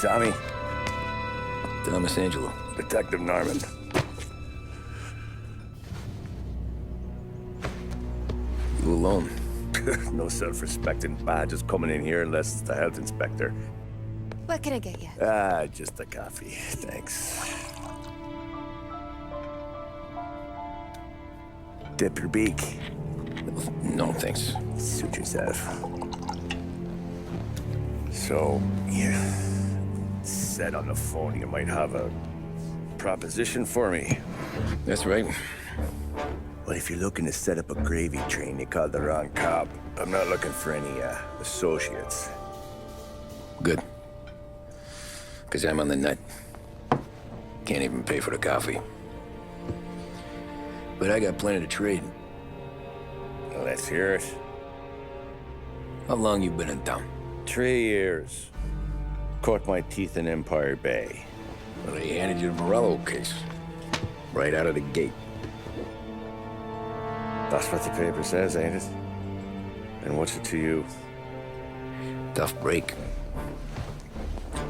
Tommy. Thomas Angelo. Detective Norman. You alone? No self-respecting badges coming in here unless it's the health inspector. What can I get you? Just a coffee. Thanks. Dip your beak. No, thanks. Suit yourself. So, you said on the phone you might have a proposition for me. That's right. Well, if you're looking to set up a gravy train, you called the wrong cop. I'm not looking for any, associates. Good. Because I'm on the nut. Can't even pay for the coffee. But I got plenty to trade. Let's hear it. How long you been in town? 3 years. Caught my teeth in Empire Bay. Well, they handed you the Morello case. Right out of the gate. That's what the paper says, ain't it? And what's it to you? Tough break.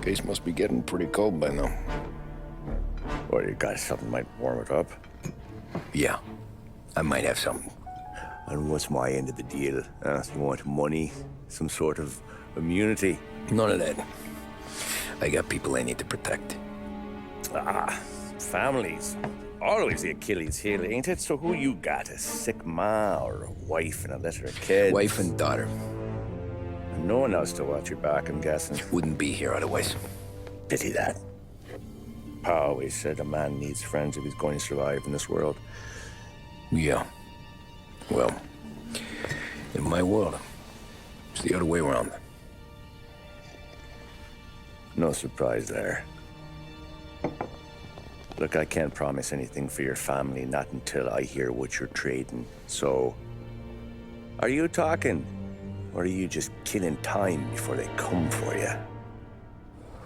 Case must be getting pretty cold by now. Or you got something might warm it up? Yeah, I might have something. And what's my end of the deal? You want money? Some sort of immunity? None of that. I got people I need to protect. Families. Always the Achilles heel, ain't it? So who you got? A sick ma or a wife and a litter of kids? Wife and daughter. And no one else to watch your back, I'm guessing. Wouldn't be here otherwise. Pity that. Pa always said a man needs friends if he's going to survive in this world. Yeah. Well, in my world, it's the other way around. No surprise there. Look, I can't promise anything for your family, not until I hear what you're trading. So, are you talking? Or are you just killing time before they come for you?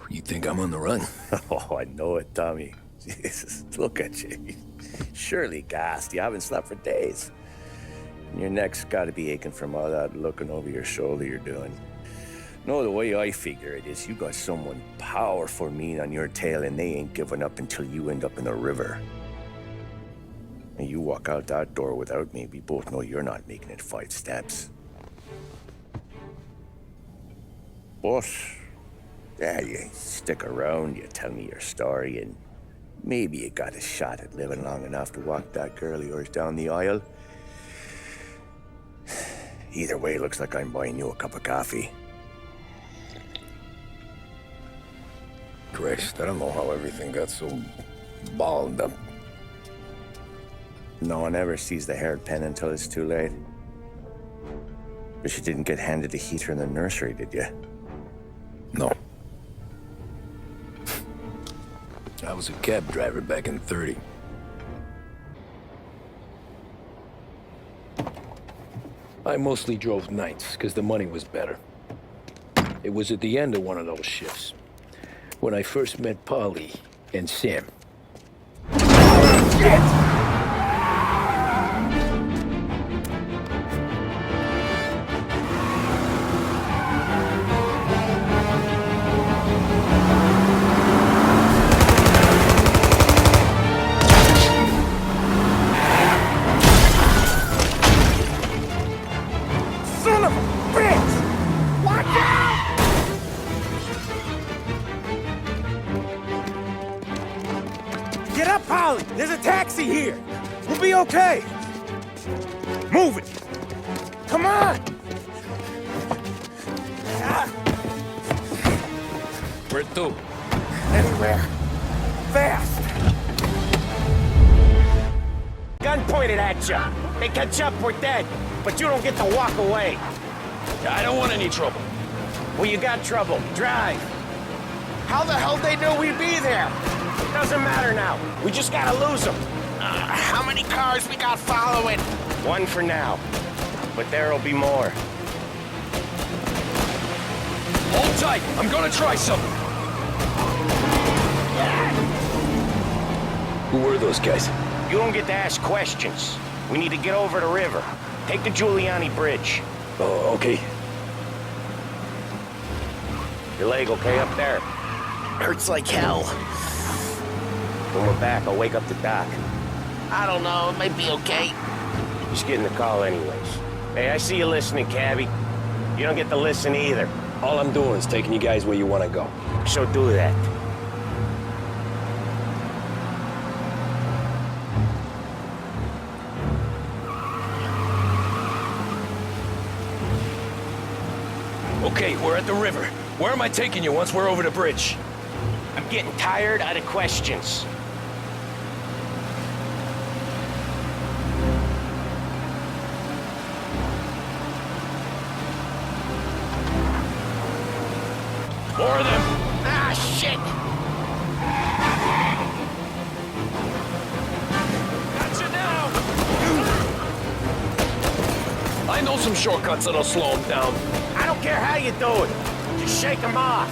You think I'm on the run? Oh, I know it, Tommy. Jesus, look at you. Surely gassed. You haven't slept for days. And your neck's got to be aching from all that looking over your shoulder you're doing. No, the way I figure it is you got someone powerful mean on your tail and they ain't giving up until you end up in the river. And you walk out that door without me, we both know you're not making it 5 steps. But, yeah, you stick around, you tell me your story, and maybe you got a shot at living long enough to walk that girl of yours down the aisle. Either way, looks like I'm buying you a cup of coffee. Christ, I don't know how everything got so balled up. No one ever sees the hairpin until it's too late. But you didn't get handed a heater in the nursery, did you? No. I was a cab driver back in '30. I mostly drove nights, because the money was better. It was at the end of one of those shifts, when I first met Polly and Sam. Shit! Son of a bitch! Watch out! Get up, Polly! There's a taxi here! We'll be okay! Move it! Come on! Where to? Anywhere. Fast! Gun pointed at you. They catch up, we're dead. But you don't get to walk away. I don't want any trouble. Well, you got trouble. Drive. How the hell they knew we'd be there? Doesn't matter now. We just gotta lose them. How many cars we got following? One for now. But there'll be more. Hold tight. I'm gonna try something. Who were those guys? You don't get to ask questions. We need to get over the river. Take the Giuliani Bridge. Oh, okay. Your leg okay up there? Hurts like hell. When we're back, I'll wake up the doc. I don't know, it might be okay. Just getting the call anyways. Hey, I see you listening, cabbie. You don't get to listen either. All I'm doing is taking you guys where you want to go. So do that. Okay, we're at the river. Where am I taking you once we're over the bridge? I'm getting tired of the questions. More of them! Ah, shit! Gotcha now! I know some shortcuts that'll slow them down. I don't care how you do it. Just shake them off.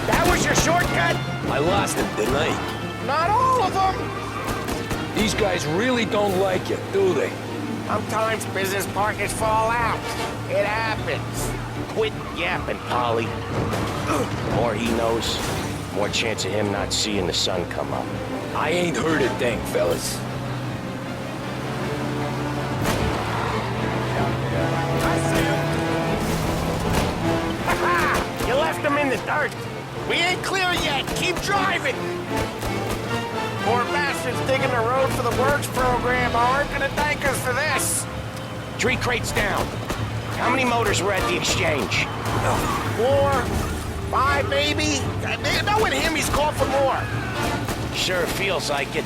That was your shortcut? I lost him, didn't I? Not all of them! These guys really don't like it, do they? Sometimes business partners fall out. It happens. Quit yapping, Polly. The more he knows, the more chance of him not seeing the sun come up. I ain't heard a thing, fellas. Ha! You left him in the dirt. We ain't clear yet. Keep driving. Poor bastards digging the road for the works program aren't gonna thank us for this. 3 crates down. How many motors were at the exchange? 4, 5 maybe. Knowing him, he's called for more. Sure feels like it.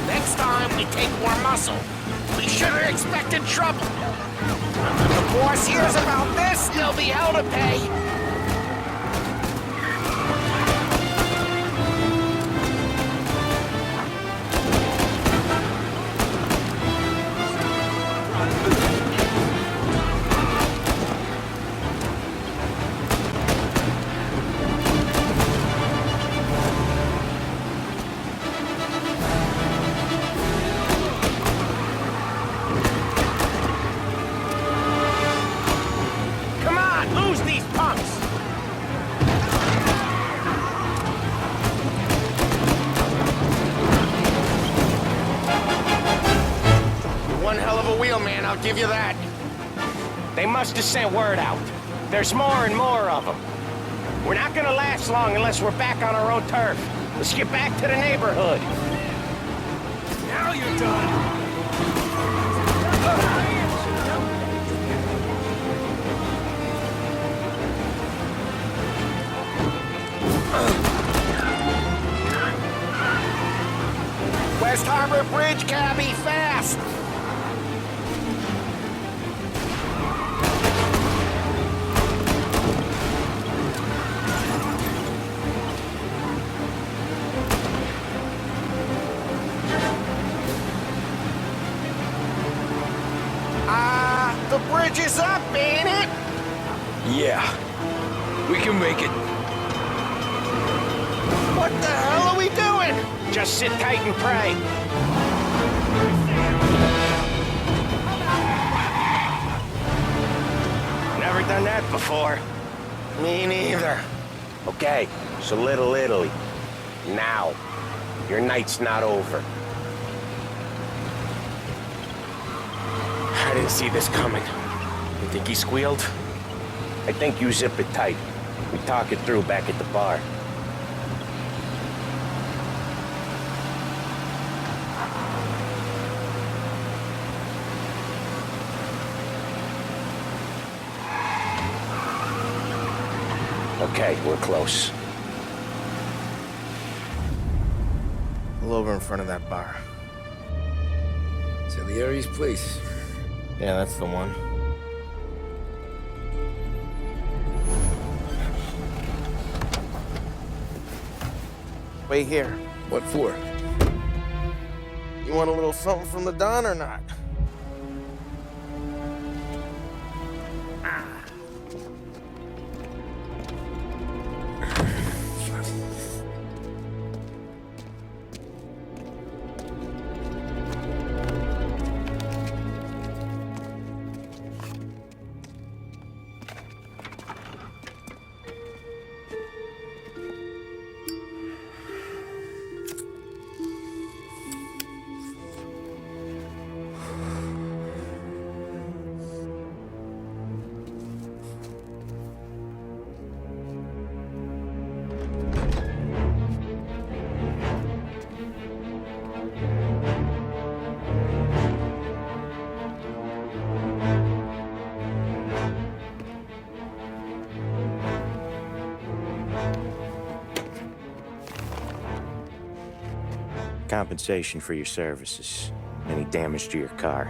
Next time, we take more muscle. We should have expected trouble. When the boss hears about this, there'll be hell to pay. Come on, lose these punks! One hell of a wheel, man, I'll give you that. They must have sent word out. There's more and more of them. We're not gonna last long unless we're back on our own turf. Let's get back to the neighborhood. Now you're done! West Harbor Bridge, cabbie, fast! The bridge is up, ain't it? Yeah. We can make it. What the hell are we doing? Just sit tight and pray. Never done that before. Me neither. Okay, so Little Italy. Now. Your night's not over. I didn't see this coming. You think he squealed? I think you zip it tight. We talk it through back at the bar. Okay, we're close. Pull over in front of that bar. Salieri's place. Yeah, that's the one. Wait here. What for? You want a little something from the Don or not? Compensation for your services. Any damage to your car.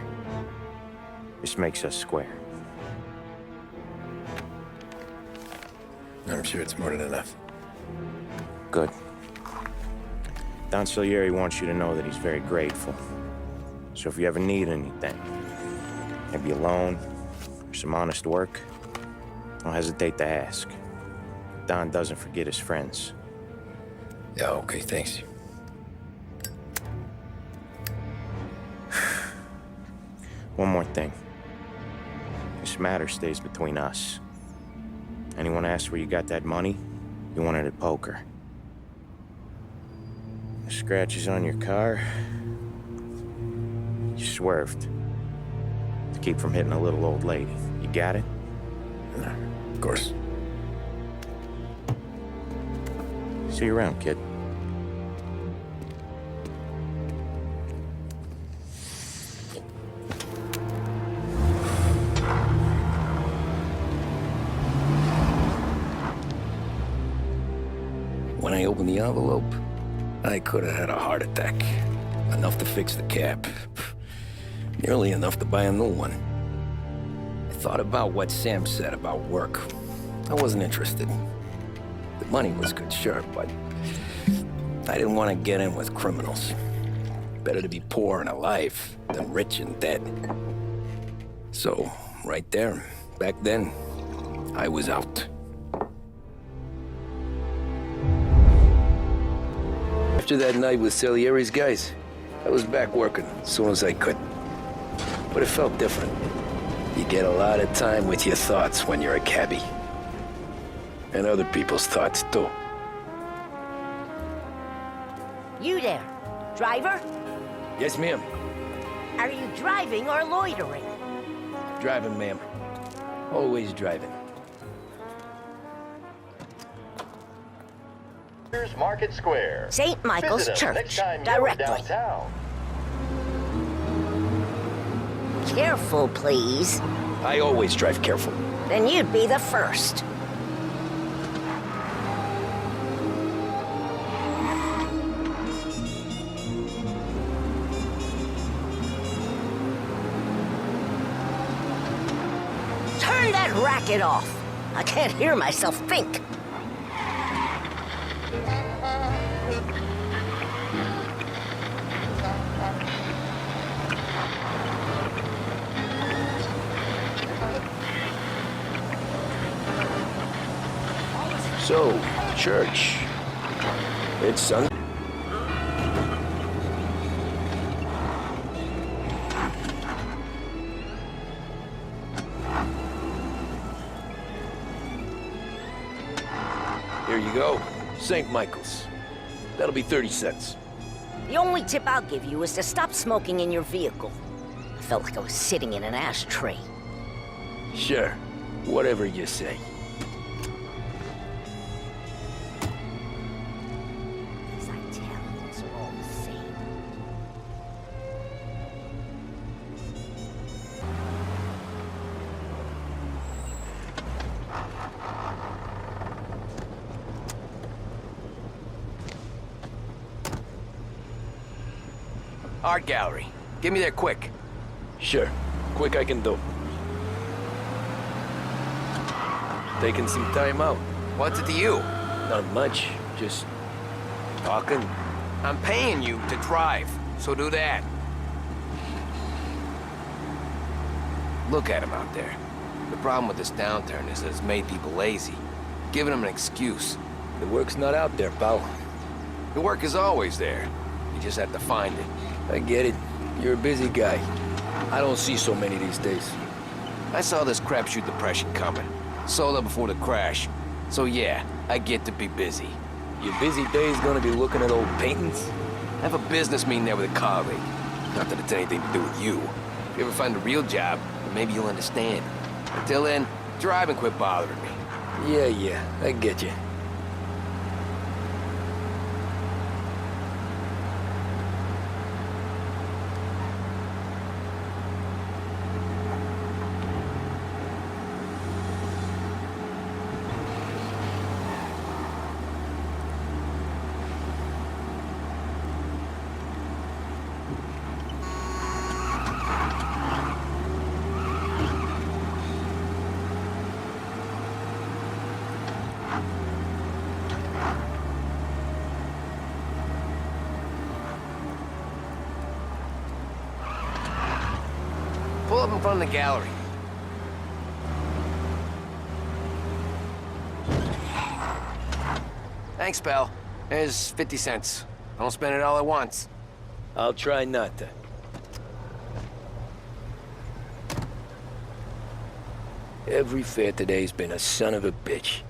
This makes us square. I'm sure it's more than enough. Good. Don Salieri wants you to know that he's very grateful. So if you ever need anything, maybe a loan or some honest work, don't hesitate to ask. Don doesn't forget his friends. Yeah, okay, thanks. One more thing. This matter stays between us. Anyone asks where you got that money, you won it at poker. The scratches on your car, you swerved. To keep from hitting a little old lady. You got it? Of course. See you around, kid. When I opened the envelope, I could have had a heart attack. Enough to fix the cap. Nearly enough to buy a new one. I thought about what Sam said about work. I wasn't interested. The money was good, sure, but I didn't want to get in with criminals. Better to be poor and alive than rich and dead. So, right there, back then, I was out. After that night with Salieri's guys, I was back working as soon as I could. But it felt different. You get a lot of time with your thoughts when you're a cabbie. And other people's thoughts, too. You there, driver? Yes, ma'am. Are you driving or loitering? Driving, ma'am. Always driving. Here's Market Square. St. Michael's Visit us next Church, time you're directly. downtown. Careful, please. I always drive careful. Then you'd be the first. Turn that racket off. I can't hear myself think. So, church. It's Sunday. Here you go. St. Michael's. That'll be 30 cents. The only tip I'll give you is to stop smoking in your vehicle. I felt like I was sitting in an ashtray. Sure. Whatever you say. As I tell, it's all the same. Art gallery. Get me there quick. Sure. Quick I can do. Taking some time out. What's it to you? Not much. Just talking. I'm paying you to drive, so do that. Look at him out there. The problem with this downturn is that it's made people lazy, giving them an excuse. The work's not out there, pal. The work is always there. You just have to find it. I get it. You're a busy guy. I don't see so many these days. I saw this crapshoot depression coming. Sold it before the crash. So yeah, I get to be busy. Your busy day's gonna be looking at old paintings? I have a business meeting there with a colleague. Not that it's anything to do with you. If you ever find a real job, then maybe you'll understand. Until then, drive and quit bothering me. Yeah, I get you. Pull up in front of the gallery. Thanks, pal. Here's 50 cents. Don't spend it all at once. I'll try not to. Every fare today's been a son of a bitch.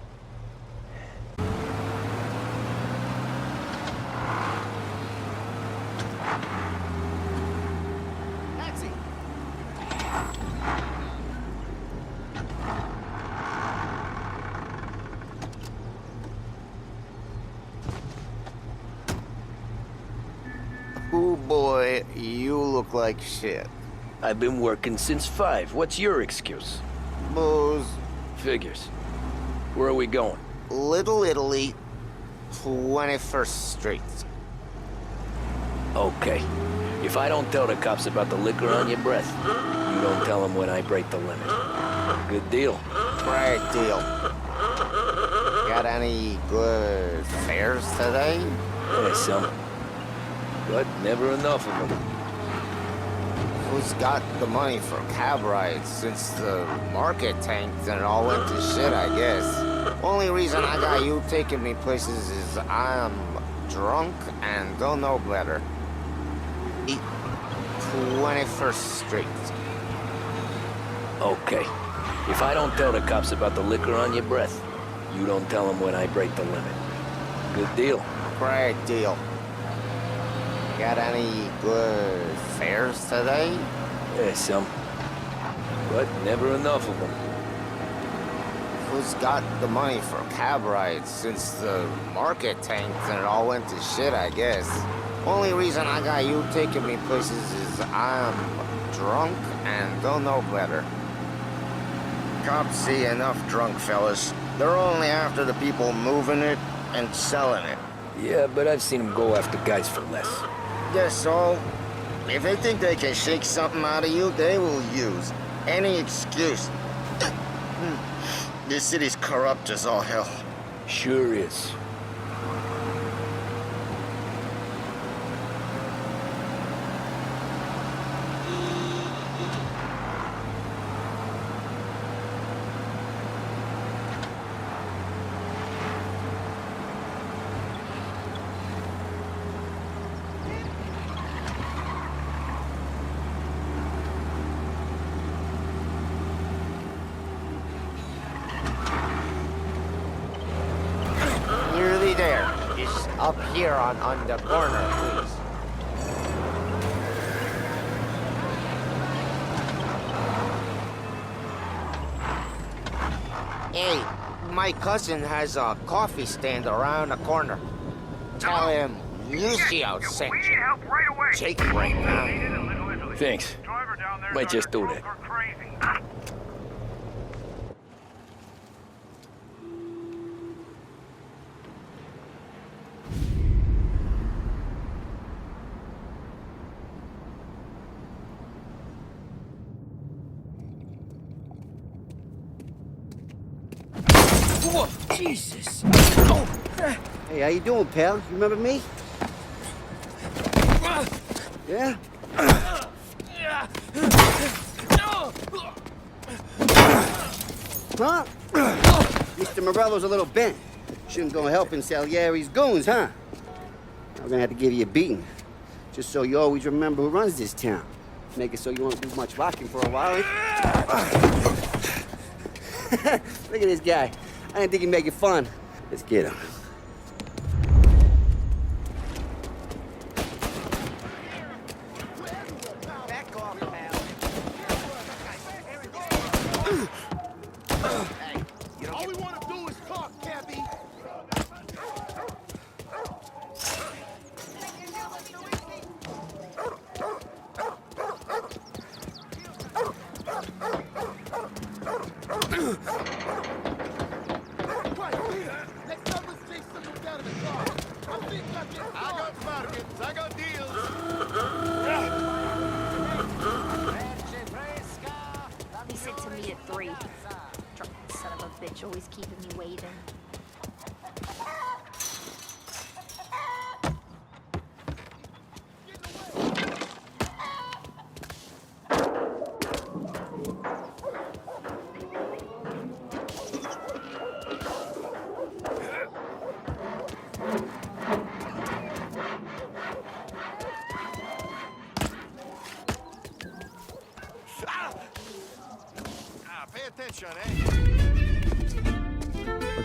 Ooh, boy, you look like shit. I've been working since 5. What's your excuse? Booze. Figures. Where are we going? Little Italy, 21st Street. Okay. If I don't tell the cops about the liquor on your breath, you don't tell them when I break the limit. Good deal. Great deal. Got any good fares today? Yeah, some. But never enough of them. Who's got the money for cab rides since the market tanked and it all went to shit, I guess? Only reason I got you taking me places is I'm drunk and don't know better. 21st Street. Okay. If I don't tell the cops about the liquor on your breath, you don't tell them when I break the limit. Good deal. Great deal. Got any good fares today? Yeah, some. But never enough of them. Who's got the money for cab rides since the market tanked and it all went to shit, I guess? Only reason I got you taking me places is I'm drunk and don't know better. Cops see enough drunk fellas. They're only after the people moving it and selling it. Yeah, but I've seen them go after guys for less. Guess so. If they think they can shake something out of you, they will use any excuse. This city's corrupt as all hell. Sure is. Nearly there. Just up here on the corner, please. Hey, my cousin has a coffee stand around the corner. Tell him Lucio sent you. Take it right now. Thanks. Might just do that. Whoa, Jesus! Oh. Hey, how you doing, pal? You remember me? Yeah? Huh? Mr. Morello's a little bent. Shouldn't go helping Salieri's goons, huh? I'm gonna have to give you a beating. Just so you always remember who runs this town. Make it so you won't do much rocking for a while. Look at this guy. I didn't think he'd make it fun. Let's get him. All we want to do is talk, Cabby. I got deals. He said to me at 3. Drunk son of a bitch, always keeping me waiting.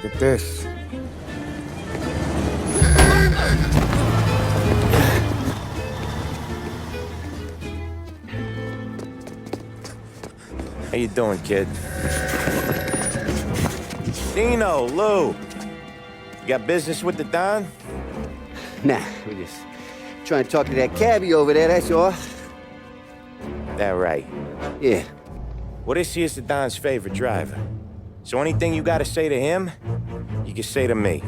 Look at this. How you doing, kid? Dino, Lou. You got business with the Don? Nah, we just trying to talk to that cabbie over there, that's all. That right. Yeah. Well, this here's the Don's favorite driver. So anything you gotta say to him, you can say to me.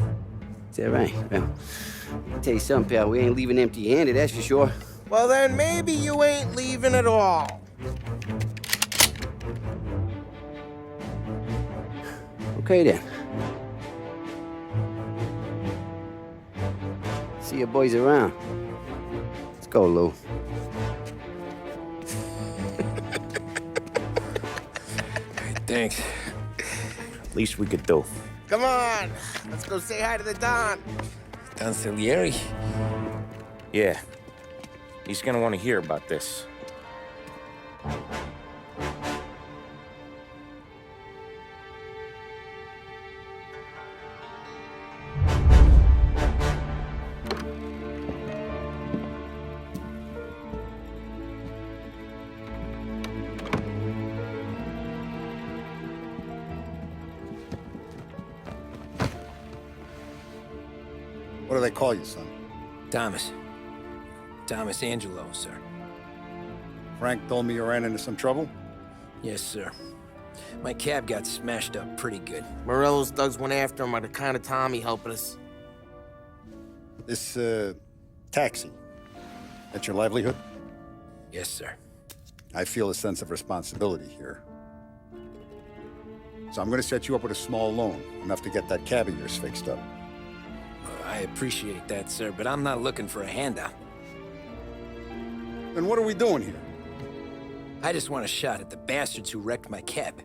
Is that right? Well, I'll tell you something, pal. We ain't leaving empty-handed, that's for sure. Well, then maybe you ain't leaving at all. Okay, then. See your boys around. Let's go, Lou. Thanks. Least we could do. Come on, let's go say hi to the Don. Don Salieri? Yeah. He's gonna want to hear about this. What do they call you, son? Thomas. Thomas Angelo, sir. Frank told me you ran into some trouble? Yes, sir. My cab got smashed up pretty good. Morello's thugs went after him on account of Tommy helping us. This, taxi, that's your livelihood? Yes, sir. I feel a sense of responsibility here. So I'm gonna set you up with a small loan, enough to get that cab of yours fixed up. I appreciate that, sir, but I'm not looking for a handout. Then what are we doing here? I just want a shot at the bastards who wrecked my cab.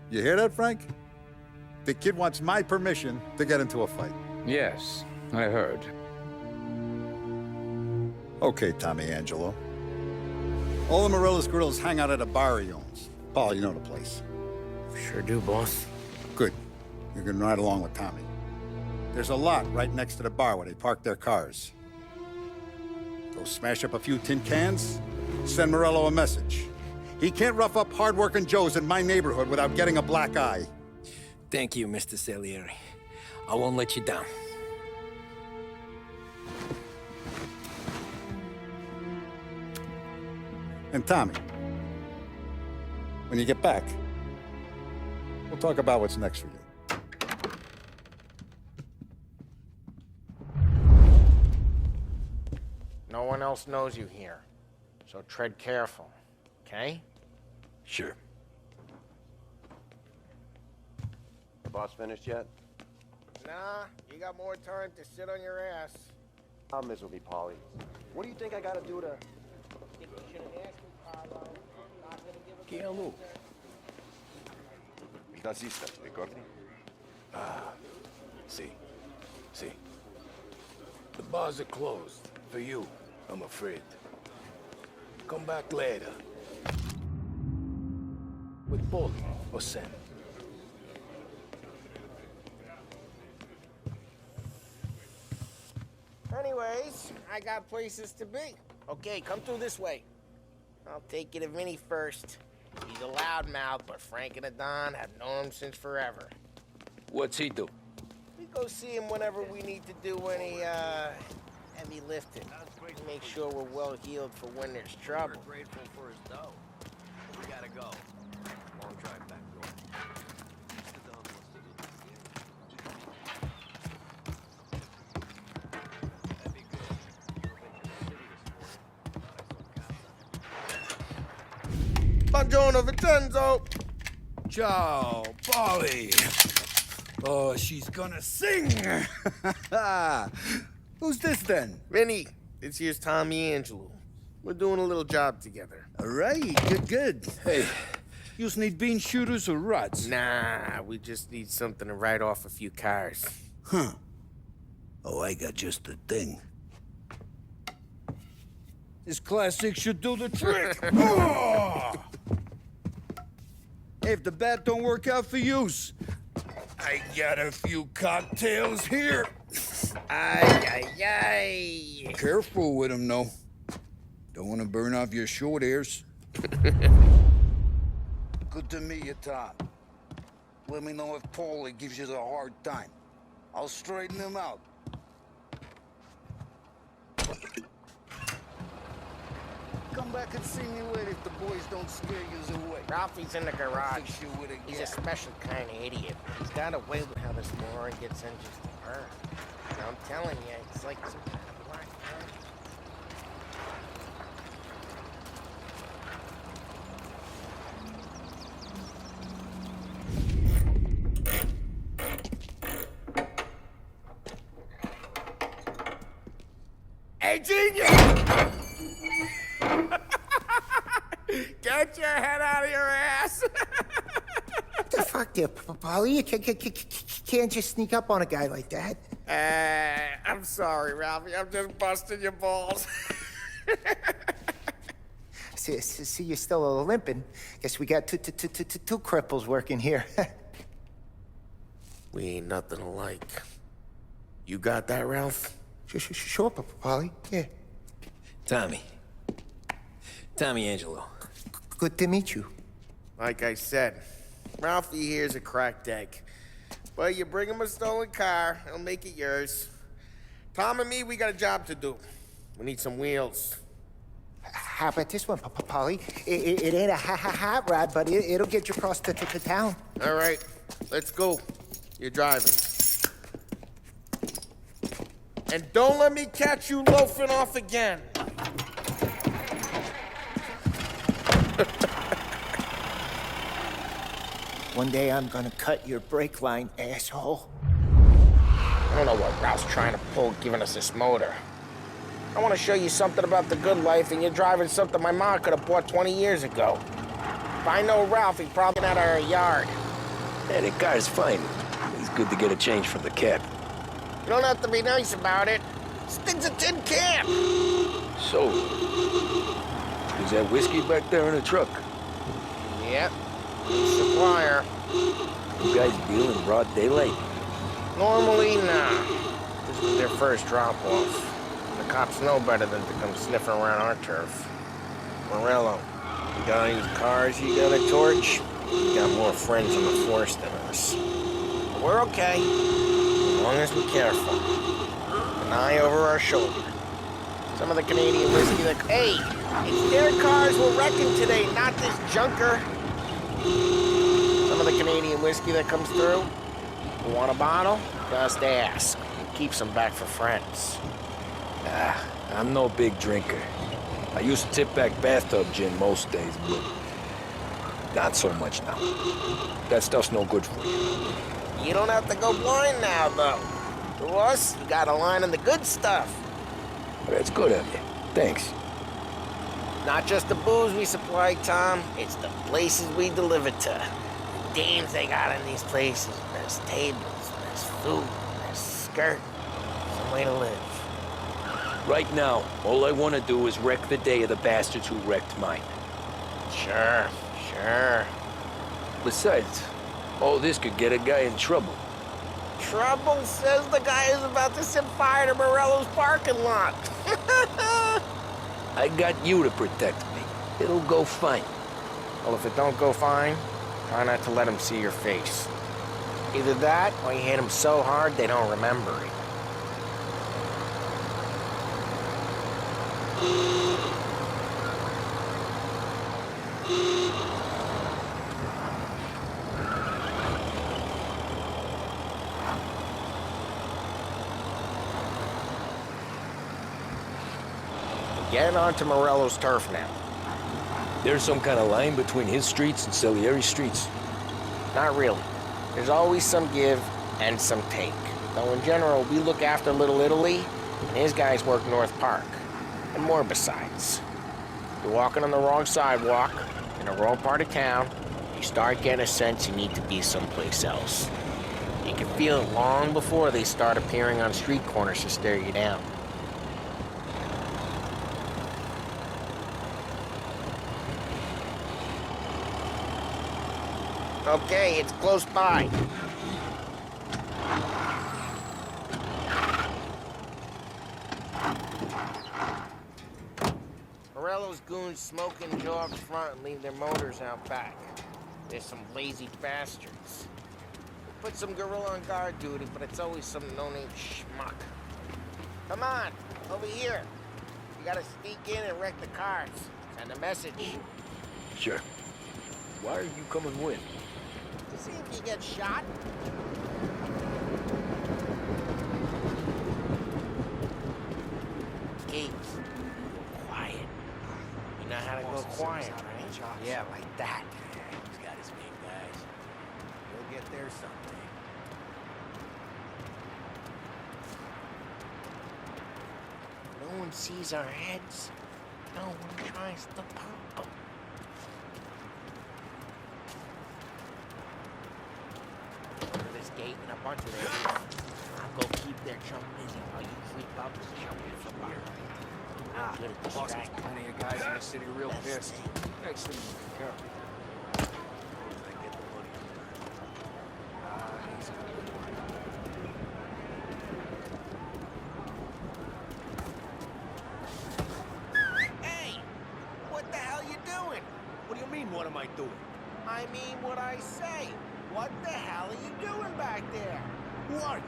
You hear that, Frank? The kid wants my permission to get into a fight. Yes, I heard. Okay, Tommy Angelo. All the Morello's girls hang out at a bar he owns. Paul, you know the place. Sure do, boss. Good. You can ride along with Tommy. There's a lot right next to the bar where they park their cars. Go smash up a few tin cans, send Morello a message. He can't rough up hard-working Joes in my neighborhood without getting a black eye. Thank you, Mr. Salieri. I won't let you down. And Tommy, when you get back, we'll talk about what's next for you. No one else knows you here, so tread careful, okay? Sure. The boss finished yet? Nah, you got more time to sit on your ass. How miss with me, Paulie. What do you think I gotta do to... Think you should have asked me, Carlo. Not gonna give a... ¿Quién, Lou? Mi taxista, ricordi? See. The bars are closed. For you, I'm afraid. Come back later. With Paul or Sam. Anyways, I got places to be. Okay, come through this way. I'll take you to Vinny first. He's a loudmouth, but Frank and the Don have known him since forever. What's he do? We go see him whenever we need to do any, heavy lifting. Make sure we're well healed for when there's trouble. Grateful for his dough. We gotta go. Long drive back north. Buongiorno, Vincenzo! Ciao, Polly. Oh, she's gonna sing. Who's this then? Vinny, this here's Tommy Angelo. We're doing a little job together. All right, good. Hey, you need bean shooters or rods? Nah, we just need something to write off a few cars. Huh. Oh, I got just the thing. This classic should do the trick. Oh! If the bet don't work out for yous, I got a few cocktails here. Ay, ay, ay. Careful with them, though. Don't want to burn off your short hairs. Good to meet you, Tom. Let me know if Paulie gives you the hard time. I'll straighten him out. Come back and see me later if the boys don't scare you away. Ralphie's in the garage. Fix you with a He's a gap. special kind of idiot. He's got a way with how this moron gets in just to burn. And I'm telling you, it's like some kind of black magic. Hey, genius! Get your head out of your ass! What the fuck there, Paulie? You can't just sneak up on a guy like that. I'm sorry, Ralphie. I'm just busting your balls. See, you're still limping. Guess we got two cripples working here. We ain't nothing alike. You got that, Ralph? Sure, Paulie. Yeah. Tommy Angelo. Good to meet you. Like I said, Ralphie here's a cracked egg. But you bring him a stolen car, he'll make it yours. Tom and me, we got a job to do. We need some wheels. How about this one, Paulie? It ain't a hot rod, but it'll get you across to town. All right, let's go. You're driving. And don't let me catch you loafing off again. One day I'm gonna cut your brake line, asshole. I don't know what Ralph's trying to pull giving us this motor. I want to show you something about the good life, and you're driving something my mom could have bought 20 years ago. If I know Ralph, he'd probably out of our yard. Yeah, the car's fine. It's good to get a change from the cab. You don't have to be nice about it. This thing's a tin can. So, is that whiskey back there in the truck? Yep. Supplier. You guys deal in broad daylight? Normally, nah. This is their first drop-off. The cops know better than to come sniffing around our turf. Morello, you got any cars you got a torch? You got more friends on the force than us. But we're okay, as long as we're careful. An eye over our shoulder. Some of the Canadian whiskey that... Hey, it's their cars we're wrecking today, not this junker. Some of the Canadian whiskey that comes through. You want a bottle? Just ask. It keeps them back for friends. I'm no big drinker. I used to tip back bathtub gin most days, but not so much now. That stuff's no good for you. You don't have to go blind now, though. To us, you got a line on the good stuff. That's good of you. Thanks. Not just the booze we supply, Tom. It's the places we deliver to. The dames they got in these places. There's tables, there's food, there's skirt. Some way to live. Right now, all I want to do is wreck the day of the bastards who wrecked mine. Sure. Besides, all this could get a guy in trouble. Trouble says the guy is about to set fire to Morello's parking lot. I got you to protect me. It'll go fine. Well, if it don't go fine, try not to let them see your face. Either that, or you hit them so hard they don't remember it. Getting onto Morello's turf now. There's some kind of line between his streets and Salieri's streets. Not really. There's always some give and some take. Though in general, we look after Little Italy, and his guys work North Park. And more besides. You're walking on the wrong sidewalk, in the wrong part of town, you start getting a sense you need to be someplace else. You can feel it long before they start appearing on street corners to stare you down. Okay, it's close by. Morello's goons smoke and Joe up front and leave their motors out back. They're some lazy bastards. We put some gorilla on guard duty, but it's always some no-name schmuck. Come on, over here. You gotta sneak in and wreck the cars. Send a message. Sure. Why are you coming with? To see if you get shot. Keith, quiet. You know how to go quiet, right? Yeah, like that. He's got his big guys. He'll get there someday. No one sees our heads. No one tries to pop them. Go to this gate and a bunch of them. I'll go keep their chum busy while you creep up and show me from behind. Good at Boss, there's distracting. plenty of guys in the city real pissed. Next thing you can careful. Hey! What the hell you doing? What do you mean, what am I doing? I mean what I say. What the hell are you doing back there? Who are you?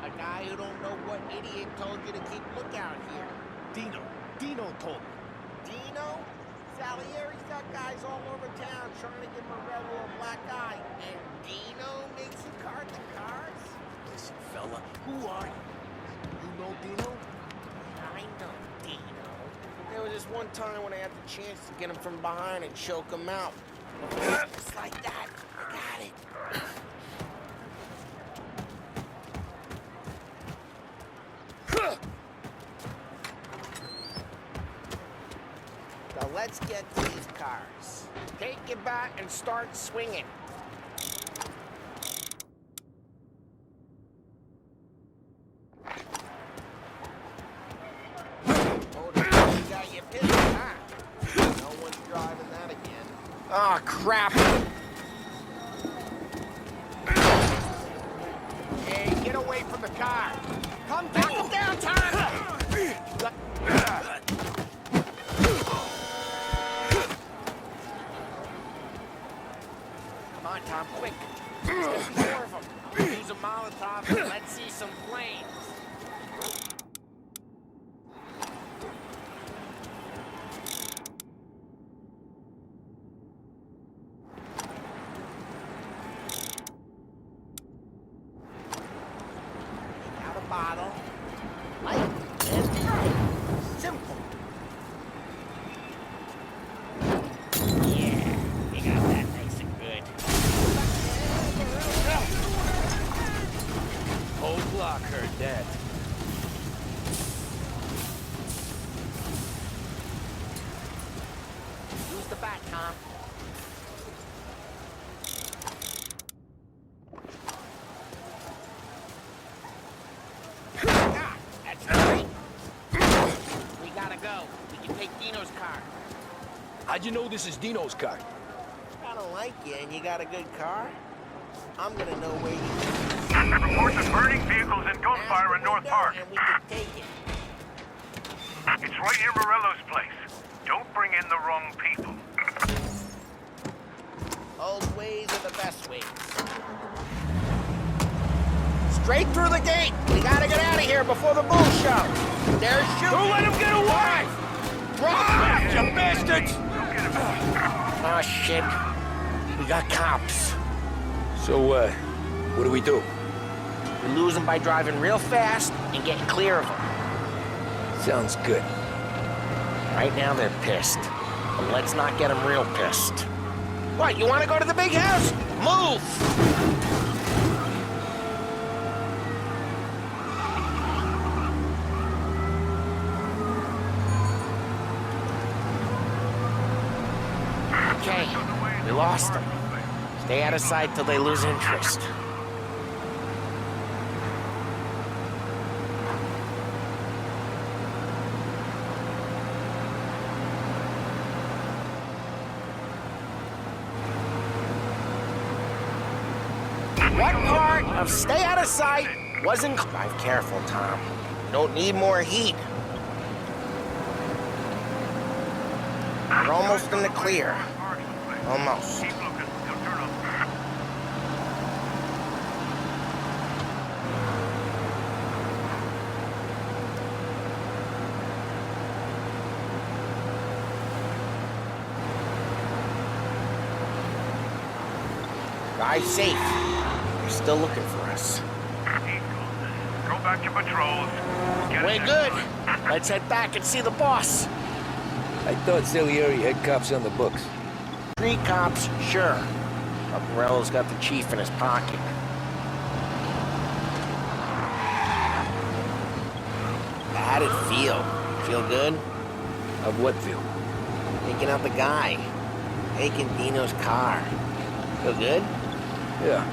A guy who don't know what idiot told you to keep lookout here. Dino. Dino told me. Dino? Salieri's got guys all over town trying to give Morello a black eye. And Dino makes you cart the cars? Listen, fella, who are you? You know Dino? I know Dino. There was this one time when I had the chance to get him from behind and choke him out. Just like that. I got it. Now let's get to these cars. Take your bat and start swinging. Oh, you got your pistol, huh? No one's driving that again. Oh, crap. Hey, get away from the car. Come down. Knock him down, Tom. Come on, Tom, quick. There's gonna be more of them. Use a Molotov and let's see some flames. Take out a bottle. Light and tight. Simple. Yeah, you got that nice and good. Whole block heard that. Use the bat, Tom. Ah, that's right. We gotta go. We can take Dino's car. How'd you know this is Dino's car? I don't like you, and you got a good car. I'm gonna know where you Reports of burning vehicles and gunfire in North Park. and we can take it. It's right near Morello's place. Don't bring in the wrong people. Old ways are the best ways. Straight through the gate. We gotta get out of here before the bull show. They're shooting. Don't let him get away! Drive! You bastards! Oh, shit. We got cops. So, what do we do? We lose them by driving real fast and getting clear of them. Sounds good. Right now, they're pissed. But let's not get them real pissed. What, you want to go to the big house? Move! Okay, we lost them. Stay out of sight till they lose interest. What part of stay out of sight wasn't... Drive careful, Tom. Don't need more heat. We're almost in the clear. Almost. Drive safe. They're still looking for us. Go back to patrols. Way good. Let's head back and see the boss. I thought Salieri had cops on the books. 3 cops, sure. But Morello's got the chief in his pocket. How'd it feel? Feel good? Of what feel? Taking out the guy. Taking Dino's car. Feel good? Yeah,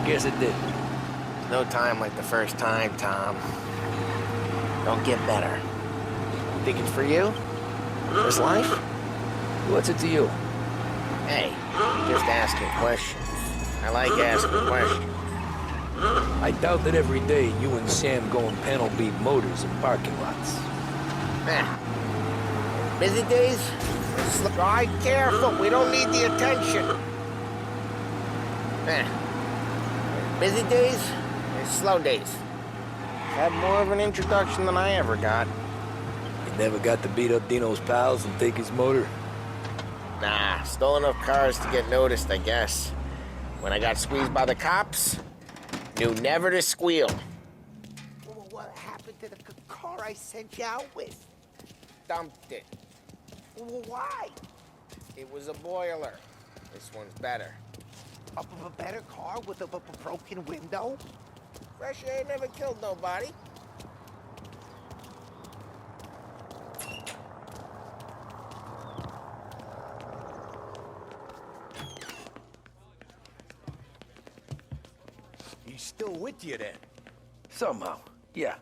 guess it did. No time like the first time, Tom. Don't get better. Think it's for you? This life? What's it to you? Hey, just asking questions. I like asking questions. I doubt that every day you and Sam go and panel beat motors in parking lots. Busy days? Drive careful. We don't need the attention. Busy days and slow days. Had more of an introduction than I ever got. You never got to beat up Dino's pals and take his motor? Nah, stole enough cars to get noticed, I guess. When I got squeezed by the cops, knew never to squeal. What happened to the car I sent you out with? Dumped it. Why? It was a boiler. This one's better. A better car with a broken window? Fresh air never killed nobody. He's still with you then? Somehow, yeah.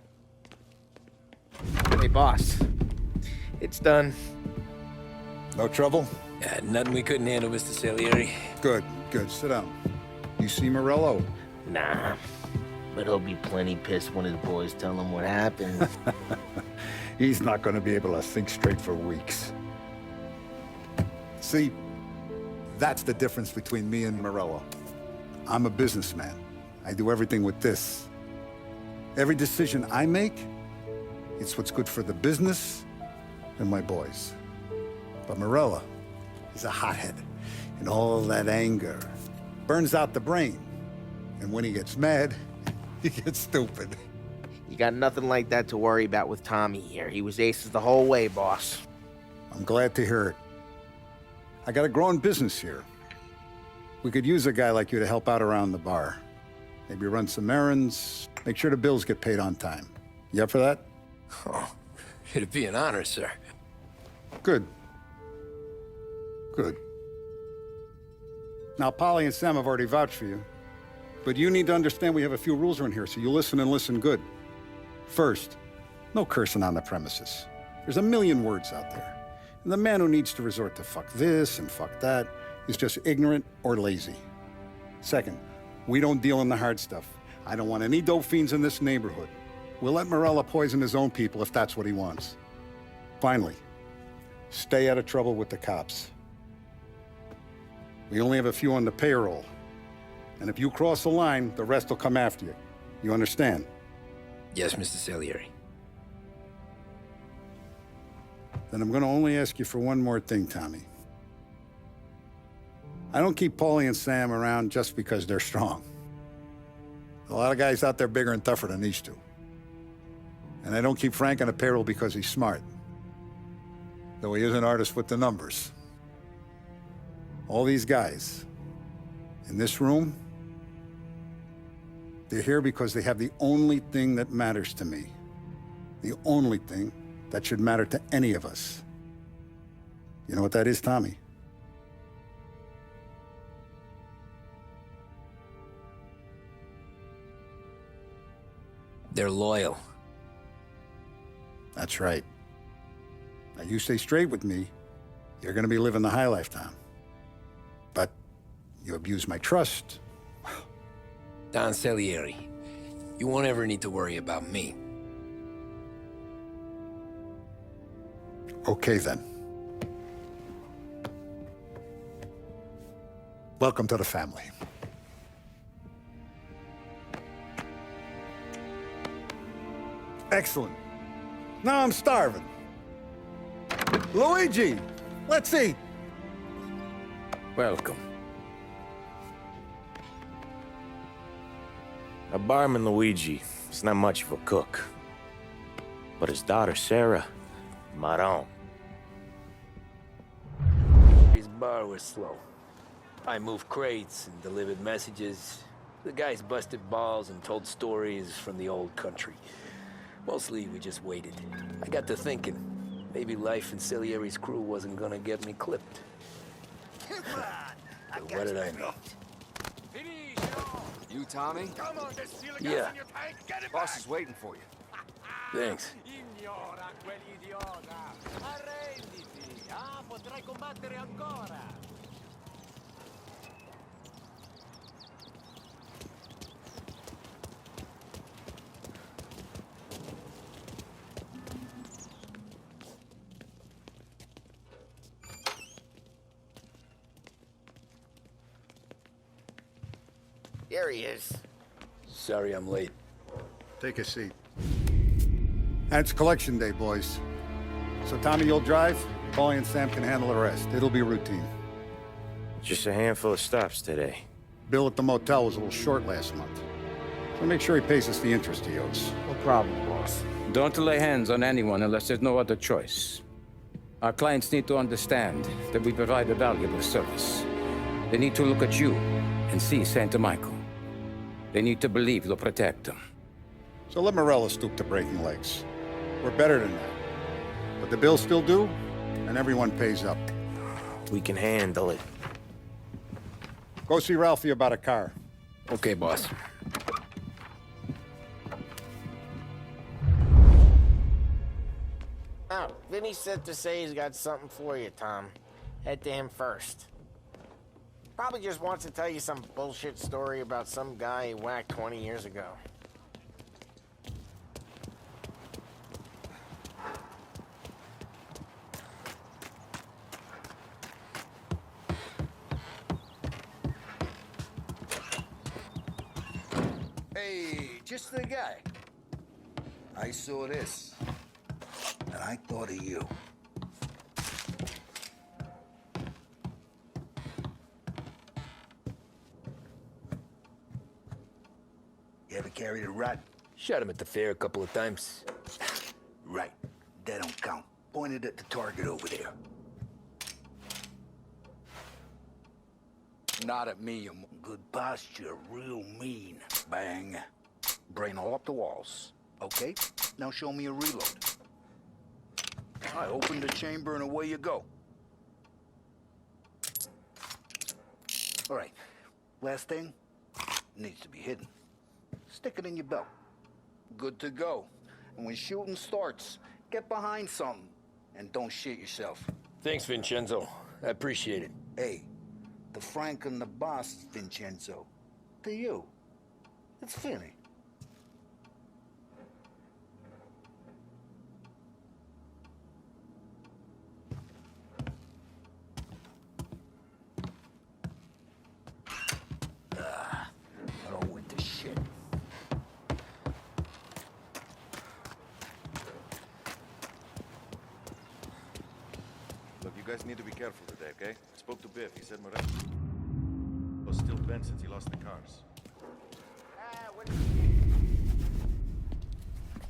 Hey, boss. It's done. No trouble? Yeah, nothing we couldn't handle, Mr. Salieri. Good, good. Sit down. You see Morello? Nah. But he'll be plenty pissed when his boys tell him what happened. He's not going to be able to think straight for weeks. See, that's the difference between me and Morello. I'm a businessman. I do everything with this. Every decision I make, it's what's good for the business and my boys. But Morello is a hothead, and all that anger burns out the brain. And when he gets mad, he gets stupid. You got nothing like that to worry about with Tommy here. He was aces the whole way, boss. I'm glad to hear it. I got a growing business here. We could use a guy like you to help out around the bar. Maybe run some errands, make sure the bills get paid on time. You up for that? Oh, it'd be an honor, sir. Good. Good. Now, Polly and Sam have already vouched for you. But you need to understand we have a few rules around here, so you listen and listen good. First, no cursing on the premises. There's a million words out there. And the man who needs to resort to fuck this and fuck that is just ignorant or lazy. Second, we don't deal in the hard stuff. I don't want any dope fiends in this neighborhood. We'll let Morello poison his own people if that's what he wants. Finally, stay out of trouble with the cops. We only have a few on the payroll. And if you cross the line, the rest will come after you. You understand? Yes, Mr. Salieri. Then I'm gonna only ask you for one more thing, Tommy. I don't keep Paulie and Sam around just because they're strong. A lot of guys out there bigger and tougher than these two. And I don't keep Frank on the payroll because he's smart. Though he is an artist with the numbers. All these guys in this room, they're here because they have the only thing that matters to me. The only thing that should matter to any of us. You know what that is, Tommy? They're loyal. That's right. Now, you stay straight with me, you're gonna be living the high life, Tom. But you abuse my trust, Don Salieri. You won't ever need to worry about me. Okay, then. Welcome to the family. Excellent. Now I'm starving. Luigi, let's eat. Welcome. A barman Luigi is not much of a cook. But his daughter Sarah, Maron. His bar was slow. I moved crates and delivered messages. The guys busted balls and told stories from the old country. Mostly, we just waited. I got to thinking, maybe life in Salieri's crew wasn't gonna get me clipped. But what did I know? You, Tommy? Yeah. Boss is waiting for you. Thanks. There he is. Sorry I'm late. Take a seat. And it's collection day, boys. So Tommy, you'll drive. Paulie and Sam can handle the rest. It'll be routine. Just a handful of stops today. Bill at the motel was a little short last month. So make sure he pays us the interest he owes. No problem, boss. Don't lay hands on anyone unless there's no other choice. Our clients need to understand that we provide a valuable service. They need to look at you and see Santa Michael. They need to believe you'll protect them. So let Morello stoop to breaking legs. We're better than that. But the bill's still due, and everyone pays up. We can handle it. Go see Ralphie about a car. Okay, boss. Oh, Vinny said to say he's got something for you, Tom. Head to him first. Probably just wants to tell you some bullshit story about some guy he whacked 20 years ago. Hey, just the guy. I saw this, and I thought of you. You ever carried a rat? Shot him at the fair a couple of times. Right. That don't count. Pointed at the target over there. Not at me, you good posture, real mean. Bang. Brain all up the walls. Okay? Now show me a reload. I open the chamber and away you go. All right. Last thing. Needs to be hidden. Stick it in your belt. Good to go. And when shooting starts, get behind something. And don't shit yourself. Thanks, Vincenzo. I appreciate it. Hey, the Frank and the boss is Vincenzo. To you, it's Vinny. Oh, with the shit. Look, you guys need to be careful today, okay? I spoke to Biff. He said Morello was still bent since he lost the cars.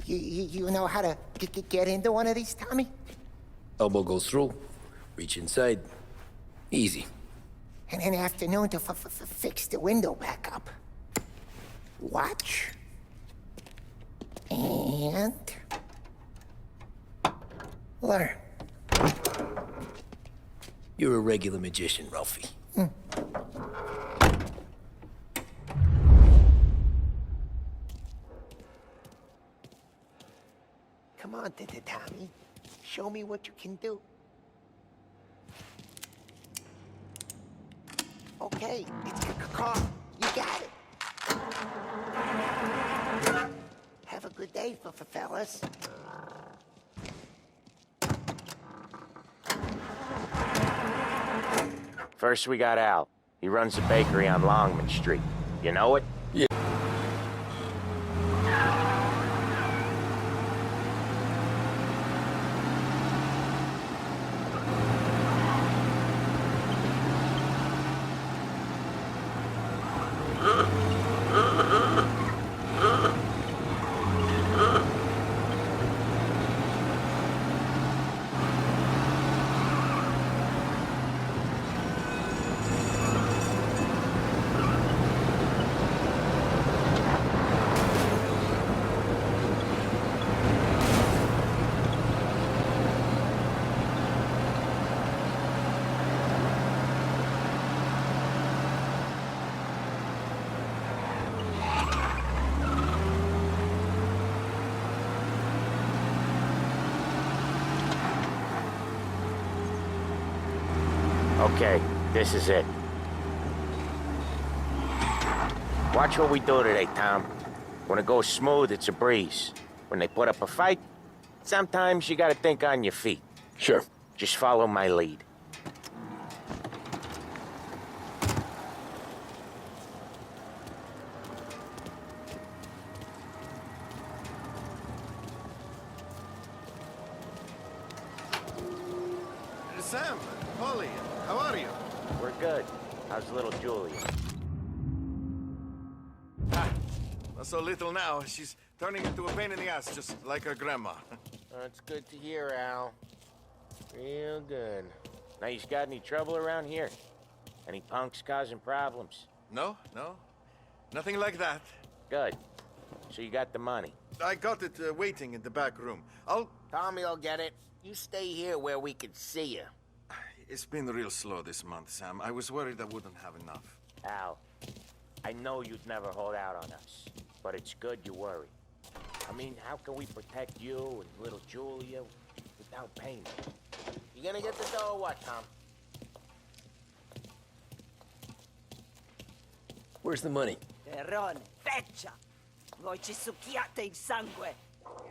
You know how to get into one of these, Tommy? Elbow goes through. Reach inside. Easy. And in the afternoon to fix the window back up. Watch. And... learn. You're a regular magician, Ralphie. Come on, Tommy. Show me what you can do. Okay, it's a car. You got it. okay, fellas? First, we got Al. He runs a bakery on Longman Street. You know it? Yeah. Okay, this is it. Watch what we do today, Tom. When it goes smooth, it's a breeze. When they put up a fight, sometimes you gotta think on your feet. Sure. Just follow my lead. Sam, Polly, how are you? We're good. How's little Julia? Not so little now. She's turning into a pain in the ass, just like her grandma. That's good to hear, Al. Real good. Now, you got any trouble around here? Any punks causing problems? No. Nothing like that. Good. So you got the money? I got it waiting in the back room. Tommy will get it. You stay here where we can see you. It's been real slow this month, Sam. I was worried I wouldn't have enough. Al, I know you'd never hold out on us, but it's good you worry. I mean, how can we protect you and little Julia without payment? You gonna get the dough or what, Tom? Where's the money? Terrone, feccia! Voi ci succhiate il sangue!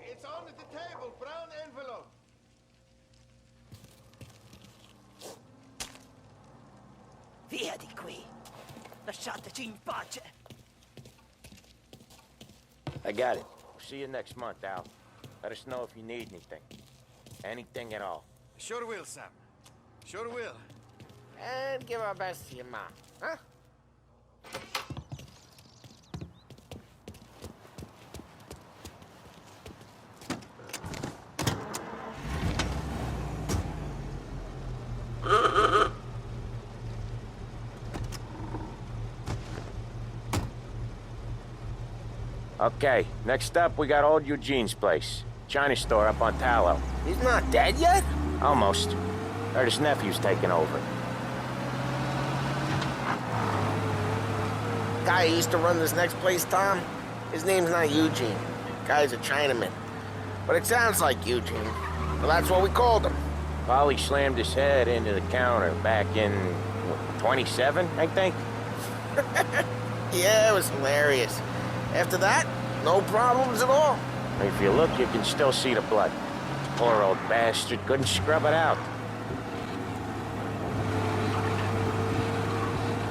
It's on the table, brown envelope. Via di qui! Lasciateci in pace! I got it. See you next month, Al. Let us know if you need anything. Anything at all. Sure will, Sam. Sure will. And give our best to your mom, huh? Okay, next up, we got old Eugene's place. China store up on Tallow. He's not dead yet? Almost. Heard his nephew's taking over. Guy who used to run this next place, Tom? His name's not Eugene. Guy's a Chinaman. But it sounds like Eugene. Well, that's what we called him. Polly slammed his head into the counter back in, what, 27, I think? Yeah, it was hilarious. After that, no problems at all. If you look, you can still see the blood. Poor old bastard couldn't scrub it out.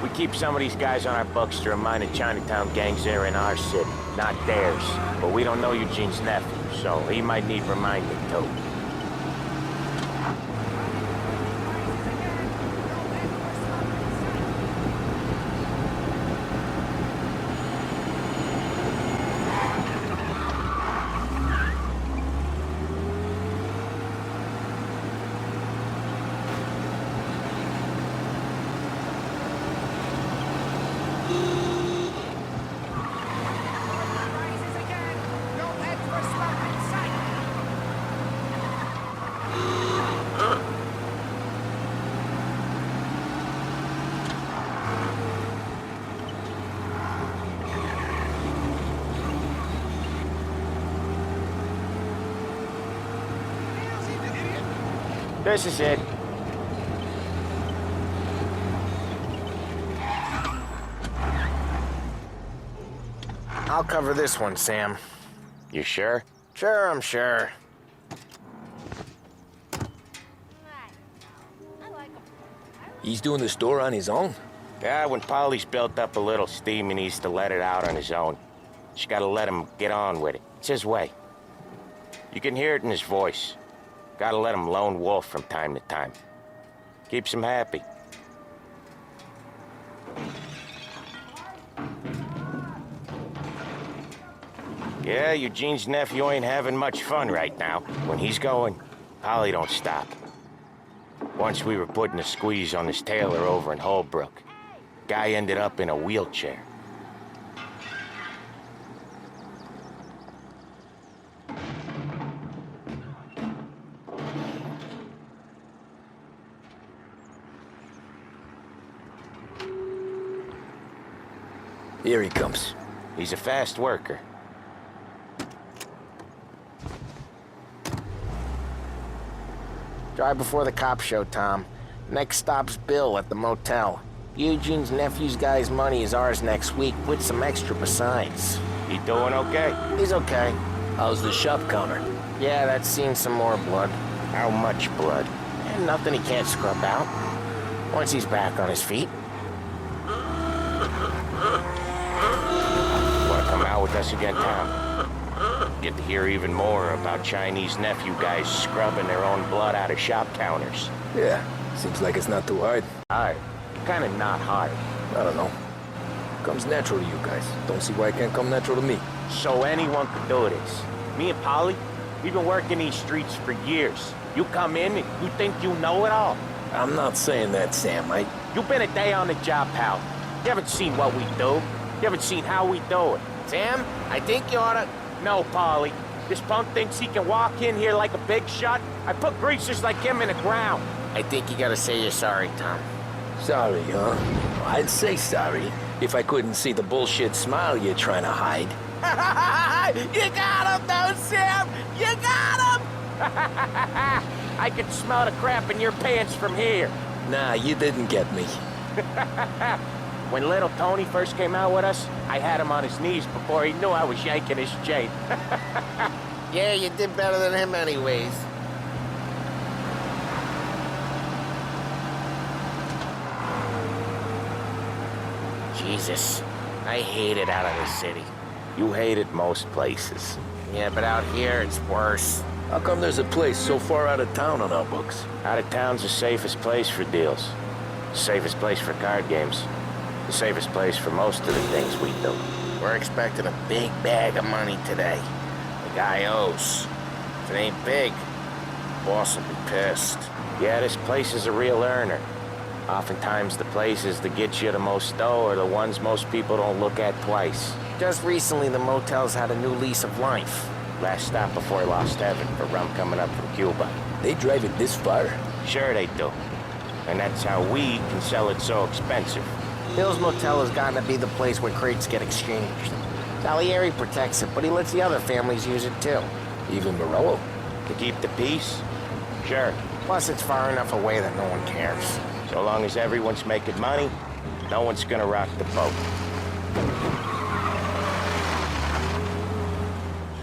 We keep some of these guys on our books to remind the Chinatown gangs they're in our city, not theirs. But we don't know Eugene's nephew, so he might need reminding too. This is it. I'll cover this one, Sam. You sure? Sure, I'm sure. He's doing the store on his own? Yeah, when Polly's built up a little steam, he needs to let it out on his own. Just gotta let him get on with it. It's his way. You can hear it in his voice. Gotta let him lone wolf from time to time. Keeps him happy. Yeah, Eugene's nephew ain't having much fun right now. When he's going, Polly don't stop. Once we were putting a squeeze on this tailor over in Holbrook. Guy ended up in a wheelchair. Here he comes. He's a fast worker. Drive before the cops show, Tom. Next stop's Bill at the motel. Eugene's nephew's guy's money is ours next week, with some extra besides. He doing okay? He's okay. How's the shop counter? Yeah, that's seen some more blood. How much blood? And nothing he can't scrub out. Once he's back on his feet. Wanna come out with us again, Tom? Get to hear even more about Chinese nephew guys scrubbing their own blood out of shop counters. Yeah, seems like it's not too hard. Hard. Kinda not hard. I don't know. Comes natural to you guys. Don't see why it can't come natural to me. So anyone could do this. Me and Polly, we've been working these streets for years. You come in and you think you know it all. I'm not saying that, Sam. You've been a day on the job, pal. You haven't seen what we do. You haven't seen how we do it. Sam, I think you oughta... No, Polly. This punk thinks he can walk in here like a big shot. I put greasers like him in the ground. I think you gotta say you're sorry, Tom. Sorry, huh? I'd say sorry if I couldn't see the bullshit smile you're trying to hide. You got him, though, Sam! You got him! I can smell the crap in your pants from here. Nah, you didn't get me. When little Tony first came out with us, I had him on his knees before he knew I was yanking his chain. Yeah, you did better than him anyways. Jesus, I hate it out of the city. You hate it most places. Yeah, but out here, it's worse. How come there's a place so far out of town on our books? Out of town's the safest place for deals. The safest place for card games. The safest place for most of the things we do. We're expecting a big bag of money today. The guy owes. If it ain't big, the boss will be pissed. Yeah, this place is a real earner. Oftentimes the places that get you the most dough are the ones most people don't look at twice. Just recently, the motel's had a new lease of life. Last stop before he lost heaven for rum coming up from Cuba. They drive it this far? Sure they do. And that's how we can sell it so expensive. Bill's Motel has gotten to be the place where crates get exchanged. Salieri protects it, but he lets the other families use it too. Even Morello? To keep the peace? Sure. Plus, it's far enough away that no one cares. So long as everyone's making money, no one's gonna rock the boat.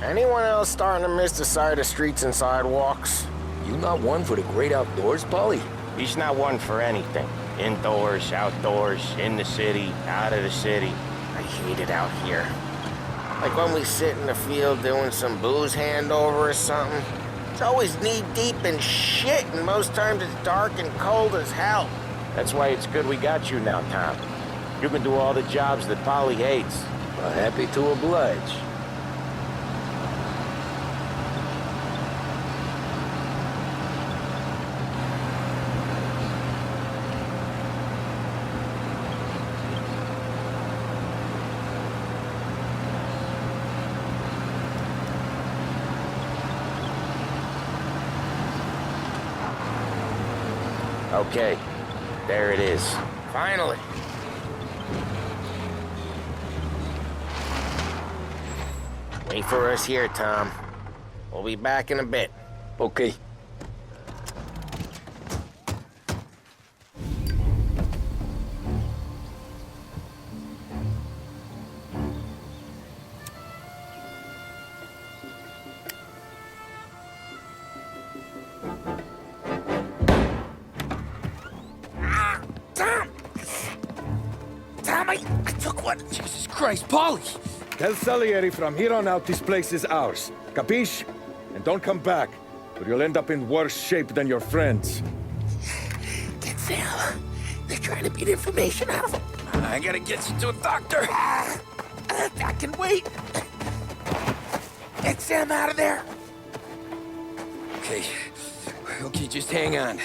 Anyone else starting to miss the side of streets and sidewalks? You not one for the great outdoors, Polly? He's not one for anything. Indoors, outdoors, in the city, out of the city. I hate it out here. Like when we sit in the field doing some booze handover or something. It's always knee-deep in shit, and most times it's dark and cold as hell. That's why it's good we got you now, Tom. You can do all the jobs that Polly hates. Well, happy to oblige. Okay, there it is. Finally. Wait for us here, Tom. We'll be back in a bit. Okay. What? Jesus Christ, Paulie! Tell Salieri from here on out this place is ours. Capiche? And don't come back, or you'll end up in worse shape than your friends. Get Sam. They're trying to beat information out of him. I gotta get you to a doctor. I can wait. Get Sam out of there. Okay, just hang on.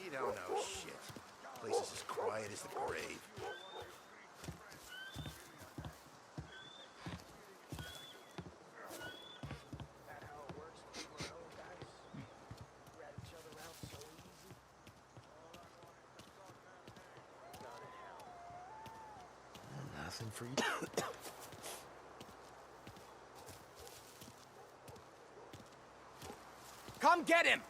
You don't know shit. Place is as quiet as the grave. Nothing for you. Come get him!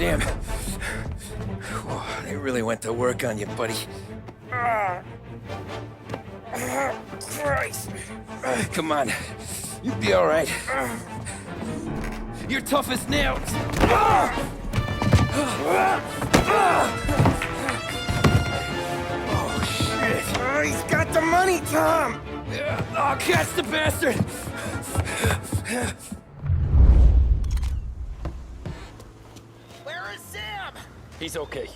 Sam. Whoa, they really went to work on you, buddy. Christ. Come on. You'll be all right. You're tough as nails. Oh, shit. Oh, he's got the money, Tom! Oh, catch the bastard! Where is Sam? He's okay.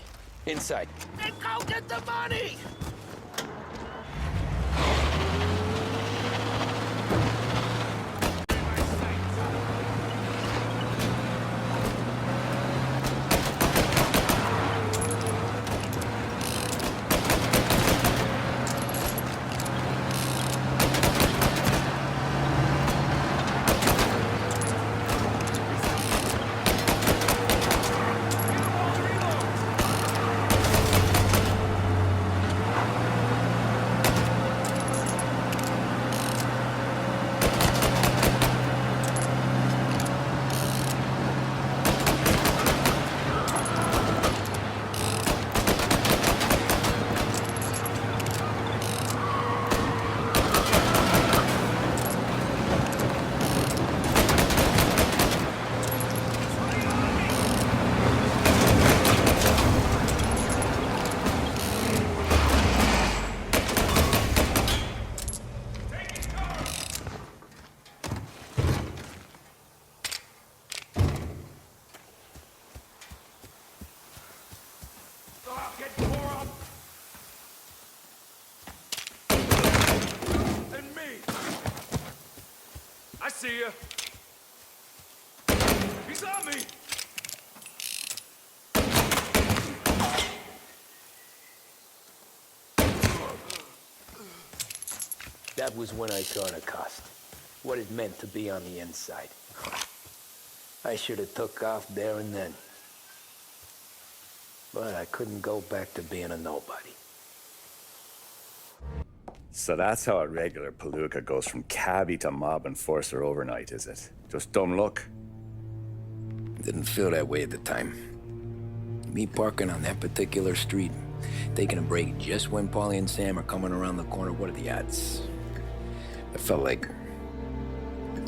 Inside. Then go get the money! I see ya. He's on me. That was when I saw the cost. What it meant to be on the inside. I should have took off there and then. But I couldn't go back to being a nobody. So that's how a regular palooka goes from cabbie to mob enforcer overnight, is it? Just dumb luck? Didn't feel that way at the time. Me parking on that particular street, taking a break just when Paulie and Sam are coming around the corner, what are the odds? It felt like,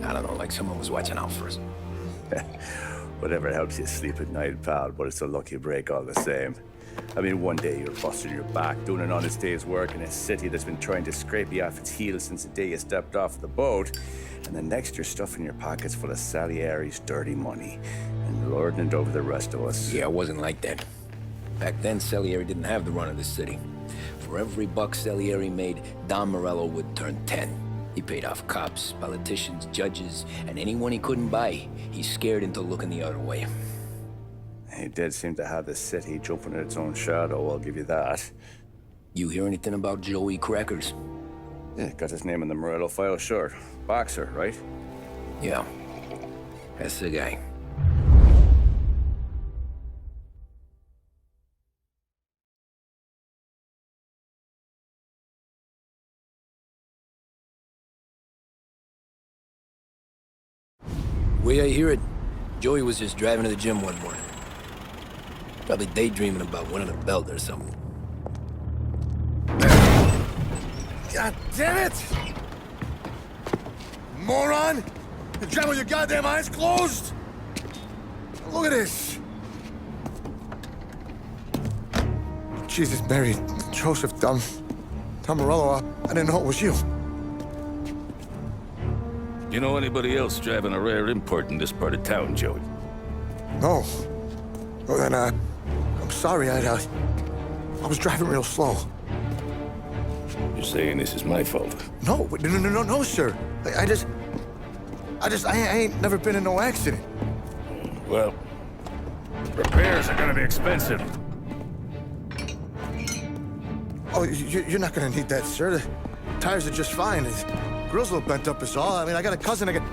I don't know, like someone was watching out for us. Whatever helps you sleep at night, pal, but it's a lucky break all the same. I mean, one day you're busting your back, doing an honest day's work in a city that's been trying to scrape you off its heels since the day you stepped off the boat, and the next you're stuffing your pockets full of Salieri's dirty money and lording it over the rest of us. Yeah, it wasn't like that. Back then, Salieri didn't have the run of the city. For every buck Salieri made, Don Morello would turn 10. He paid off cops, politicians, judges, and anyone he couldn't buy, he scared into looking the other way. He did seem to have the city jumping at its own shadow, I'll give you that. You hear anything about Joey Crackers? Yeah, got his name in the Morello file, sure. Boxer, right? Yeah, that's the guy. Way I hear it, Joey was just driving to the gym one morning. Probably daydreaming about winning a belt or something. God damn it! Moron! You're driving with your goddamn eyes closed? Look at this! Jesus, Mary, Joseph, Tom Morello, I didn't know it was you. You know anybody else driving a rare import in this part of town, Joey? No. Well, then, I'm sorry, I was driving real slow. You're saying this is my fault? No, no, sir. I ain't never been in no accident. Well, repairs are gonna be expensive. Oh, you're not gonna need that, sir. The tires are just fine. The grill's a little bent up is all. I mean, I got a cousin I can...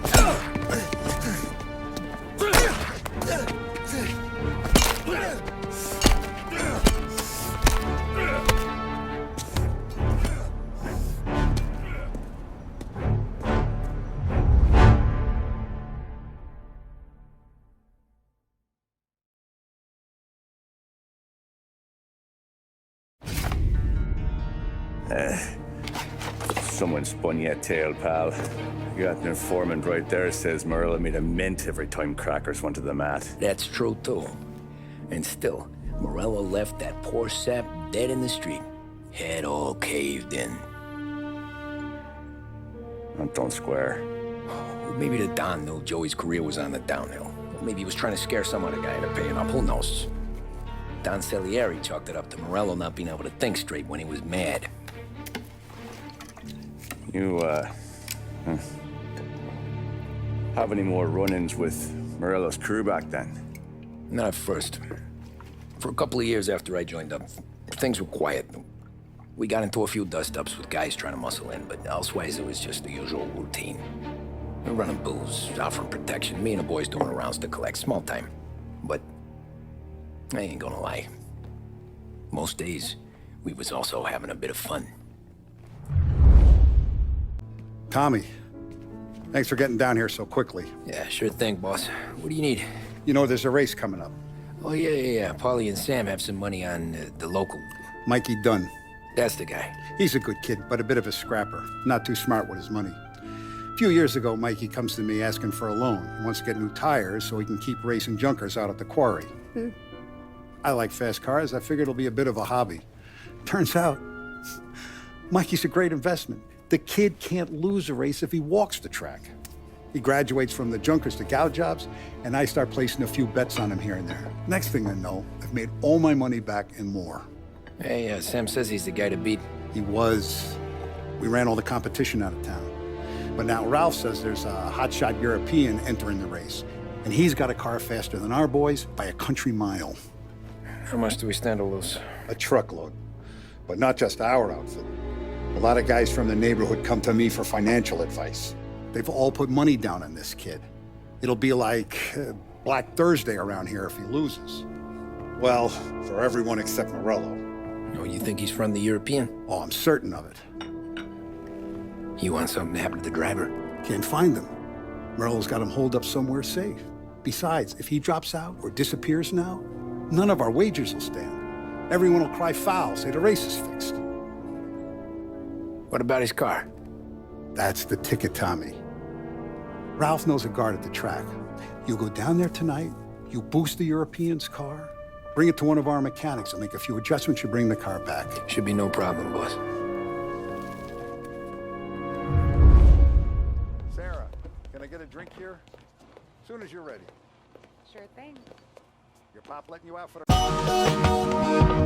Someone spun you a tail, pal. You got an informant right there says Morello made a mint every time Crackers went to the mat. That's true, too. And still, Morello left that poor sap dead in the street. Head all caved in. Don't square. Well, maybe the Don knew Joey's career was on the downhill. Or maybe he was trying to scare some other guy into paying up. Who knows? Don Salieri chalked it up to Morello not being able to think straight when he was mad. You, have any more run-ins with Morello's crew back then? Not at first. For a couple of years after I joined up, things were quiet. We got into a few dust-ups with guys trying to muscle in, but elsewise it was just the usual routine. We're running booze, offering protection, me and the boys doing rounds to collect, small time. But I ain't gonna lie. Most days, we was also having a bit of fun. Tommy, thanks for getting down here so quickly. Yeah, sure thing, boss. What do you need? You know, there's a race coming up. Oh, yeah. Paulie and Sam have some money on the local. Mikey Dunn. That's the guy. He's a good kid, but a bit of a scrapper. Not too smart with his money. A few years ago, Mikey comes to me asking for a loan. He wants to get new tires so he can keep racing junkers out at the quarry. I like fast cars. I figured it'll be a bit of a hobby. Turns out, Mikey's a great investment. The kid can't lose a race if he walks the track. He graduates from the junkers to gal jobs, and I start placing a few bets on him here and there. Next thing I know, I've made all my money back and more. Hey, Sam says he's the guy to beat. He was. We ran all the competition out of town. But now Ralph says there's a hotshot European entering the race, and he's got a car faster than our boys by a country mile. How much do we stand to lose? A truckload. But not just our outfit. A lot of guys from the neighborhood come to me for financial advice. They've all put money down on this kid. It'll be like Black Thursday around here if he loses. Well, for everyone except Morello. Oh, you think he's from the European? Oh, I'm certain of it. You want something to happen to the driver? Can't find him. Morello's got him holed up somewhere safe. Besides, if he drops out or disappears now, none of our wagers will stand. Everyone will cry foul, say the race is fixed. What about his car? That's the ticket, Tommy. Ralph knows a guard at the track. You go down there tonight, you boost the European's car, bring it to one of our mechanics, and make a few adjustments, you bring the car back. Should be no problem, boss. Sarah, can I get a drink here? As soon as you're ready. Sure thing. Your pop letting you out for the...